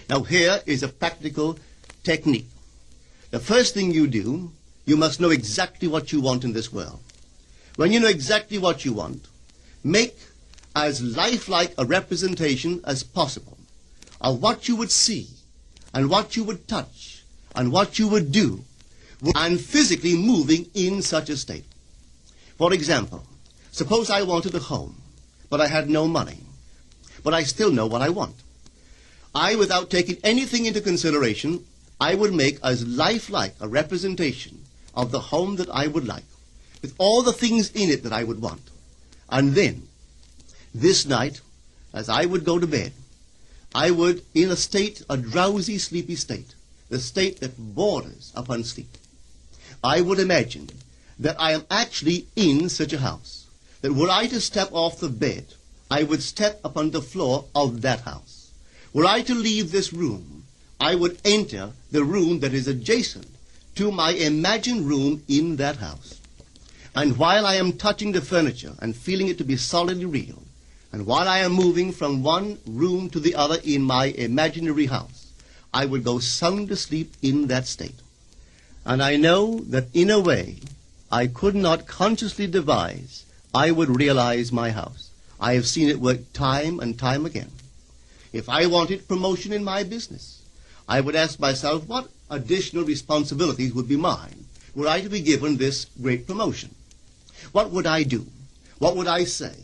Now here is a practical technique. The first thing you do, you must know exactly what you want in this world. When you know exactly what you want, make as lifelike a representation as possible of what you would see and what you would touch and what you would do and physically moving in such a state. For example, suppose I wanted a home, but I had no money, but I still know what I want. Without taking anything into consideration, I would make as lifelike a representation of the home that I would like, with all the things in it that I would want. And then, this night, as I would go to bed, I would, in a drowsy, sleepy state, the state that borders upon sleep, I would imagine that I am actually in such a house, that were I to step off the bed, I would step upon the floor of that house. Were I to leave this room, I would enter the room that is adjacent to my imagined room in that house. And while I am touching the furniture and feeling it to be solidly real, and while I am moving from one room to the other in my imaginary house, I would go sound asleep in that state. And I know that in a way I could not consciously devise, I would realize my house. I have seen it work time and time again. If I wanted promotion in my business, I would ask myself what additional responsibilities would be mine were I to be given this great promotion. What would I do? What would I say?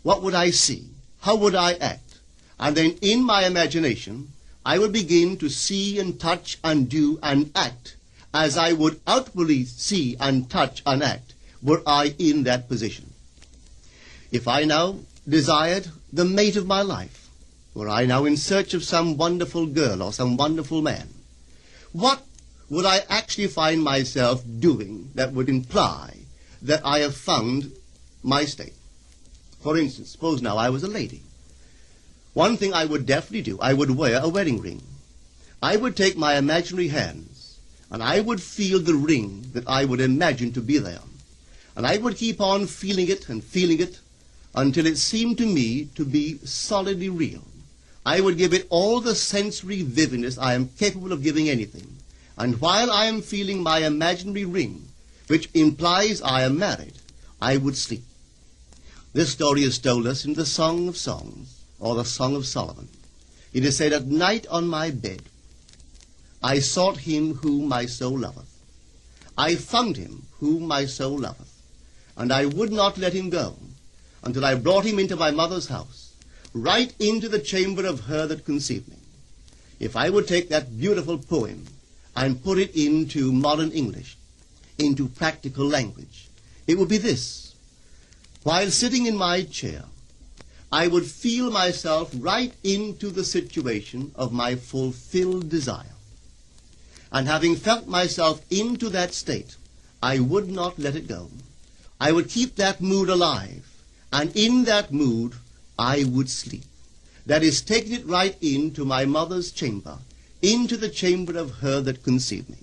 What would I see? How would I act? And then in my imagination, I would begin to see and touch and do and act as I would outwardly see and touch and act were I in that position. If I now desired the mate of my life, were I now in search of some wonderful girl or some wonderful man, what would I actually find myself doing that would imply that I have found my state? For instance, suppose now I was a lady. One thing I would definitely do, I would wear a wedding ring. I would take my imaginary hands, and I would feel the ring that I would imagine to be there. And I would keep on feeling it until it seemed to me to be solidly real. I would give it all the sensory vividness I am capable of giving anything. And while I am feeling my imaginary ring, which implies I am married, I would sleep. This story is told us in the Song of Songs, or the Song of Solomon. It is said, "At night on my bed, I sought him whom my soul loveth. I found him whom my soul loveth, and I would not let him go, until I brought him into my mother's house, right into the chamber of her that conceived me." If I would take that beautiful poem and put it into modern English, into practical language, it would be this. While sitting in my chair, I would feel myself right into the situation of my fulfilled desire. And having felt myself into that state, I would not let it go. I would keep that mood alive, and in that mood, I would sleep. That is, taking it right into my mother's chamber, into the chamber of her that conceived me.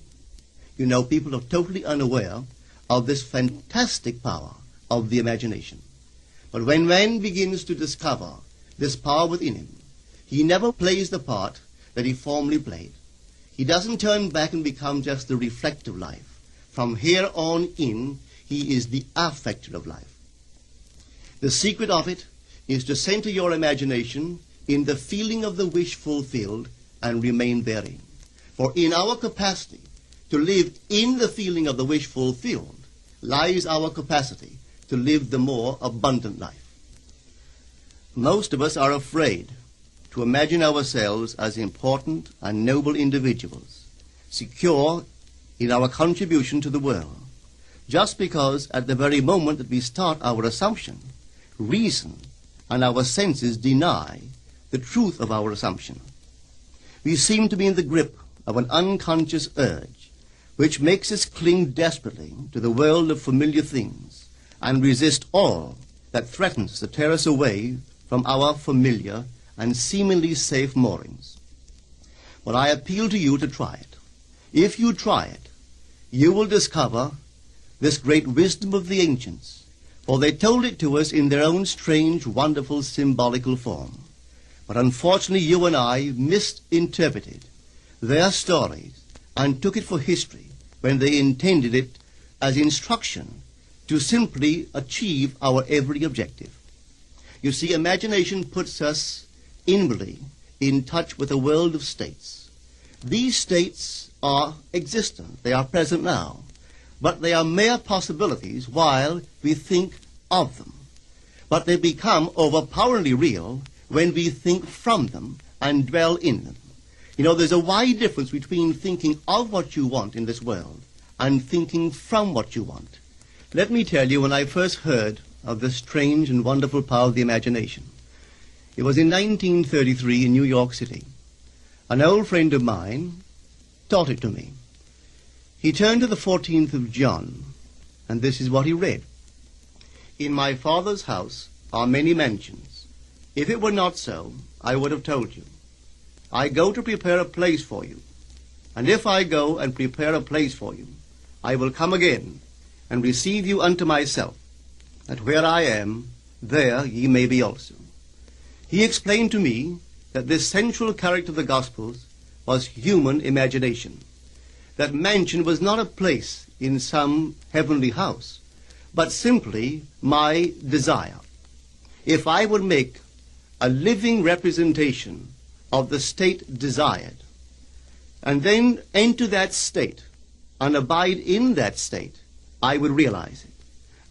You know, people are totally unaware of this fantastic power of the imagination. But when man begins to discover this power within him, he never plays the part that he formerly played. He doesn't turn back and become just the reflective life. From here on in, he is the affecter of life. The secret of it is to center your imagination in the feeling of the wish fulfilled and remain therein. For in our capacity to live in the feeling of the wish fulfilled lies our capacity to live the more abundant life. Most of us are afraid to imagine ourselves as important and noble individuals, secure in our contribution to the world, just because at the very moment that we start our assumption, reason and our senses deny the truth of our assumption. We seem to be in the grip of an unconscious urge which makes us cling desperately to the world of familiar things and resist all that threatens to tear us away from our familiar and seemingly safe moorings. But I appeal to you to try it. If you try it, you will discover this great wisdom of the ancients, for they told it to us in their own strange, wonderful, symbolical form. But unfortunately, you and I misinterpreted their stories and took it for history when they intended it as instruction to simply achieve our every objective. You see, imagination puts us inwardly in touch with a world of states. These states are existent, they are present now, but they are mere possibilities while we think of them. But they become overpoweringly real when we think from them and dwell in them. You know, there's a wide difference between thinking of what you want in this world and thinking from what you want. Let me tell you, when I first heard of the strange and wonderful power of the imagination, it was in 1933 in New York City. An old friend of mine taught it to me. He turned to the 14th of John, and this is what he read. In my Father's house are many mansions. If it were not so, I would have told you. I go to prepare a place for you. And if I go and prepare a place for you, I will come again and receive you unto myself, that where I am, there ye may be also. He explained to me that this central character of the Gospels was human imagination. That mansion was not a place in some heavenly house, but simply my desire. If I would make a living representation of the state desired, and then enter that state and abide in that state, I would realize it.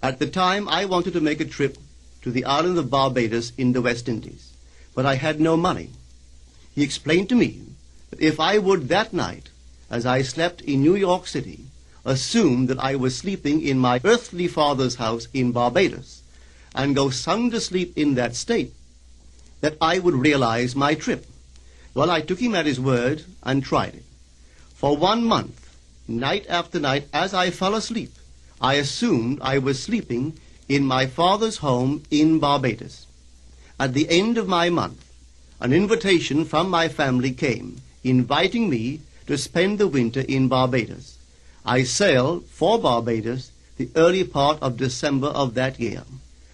At the time, I wanted to make a trip to the island of Barbados in the West Indies, but I had no money. He explained to me that if I would that night, as I slept in New York City, assume that I was sleeping in my earthly father's house in Barbados, and go sound asleep in that state, that I would realize my trip. Well, I took him at his word and tried it. For 1 month, night after night, as I fell asleep, I assumed I was sleeping in my father's home in Barbados. At the end of my month, an invitation from my family came, inviting me to spend the winter in Barbados. I sailed for Barbados the early part of December of that year.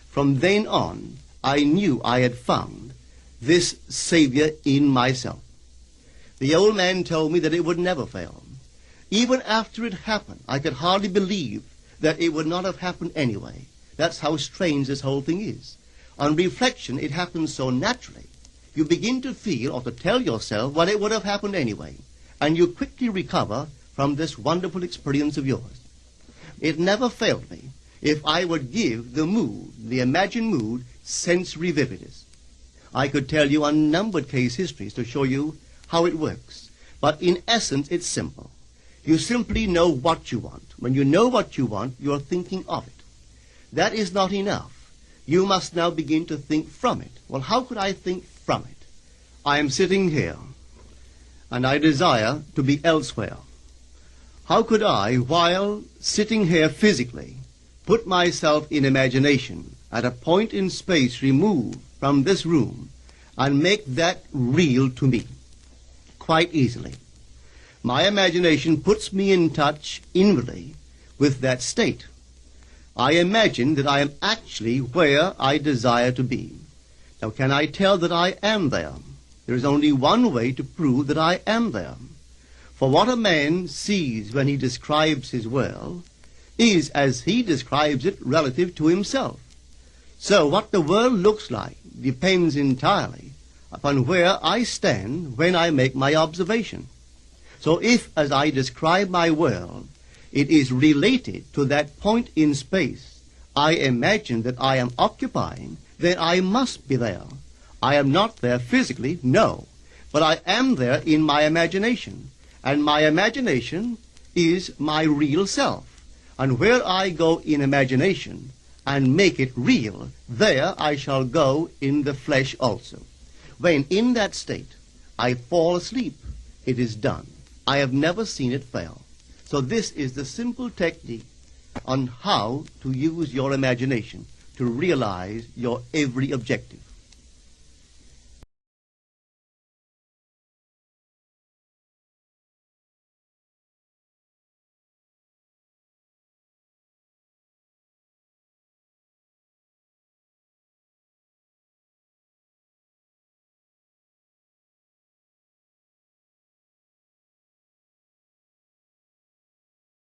From then on, I knew I had found this Savior in myself. The old man told me that it would never fail. Even after it happened, I could hardly believe that it would not have happened anyway. That's how strange this whole thing is. On reflection, it happens so naturally. You begin to feel or to tell yourself, well, it would have happened anyway. And you quickly recover from this wonderful experience of yours. It never failed me if I would give the mood, the imagined mood, sensory vividness. I could tell you unnumbered case histories to show you how it works. But in essence, it's simple. You simply know what you want. When you know what you want, you're thinking of it. That is not enough. You must now begin to think from it. Well, how could I think from it? I am sitting here, and I desire to be elsewhere. How could I, while sitting here physically, put myself in imagination at a point in space removed from this room and make that real to me? Quite easily. My imagination puts me in touch inwardly with that state. I imagine that I am actually where I desire to be. Now, can I tell that I am there? There is only one way to prove that I am there. For what a man sees when he describes his world is as he describes it relative to himself. So what the world looks like depends entirely upon where I stand when I make my observation. So if, as I describe my world, it is related to that point in space I imagine that I am occupying, then I must be there. I am not there physically, no, but I am there in my imagination, and my imagination is my real self. And where I go in imagination and make it real, there I shall go in the flesh also. When in that state I fall asleep, it is done. I have never seen it fail. So this is the simple technique on how to use your imagination to realize your every objective.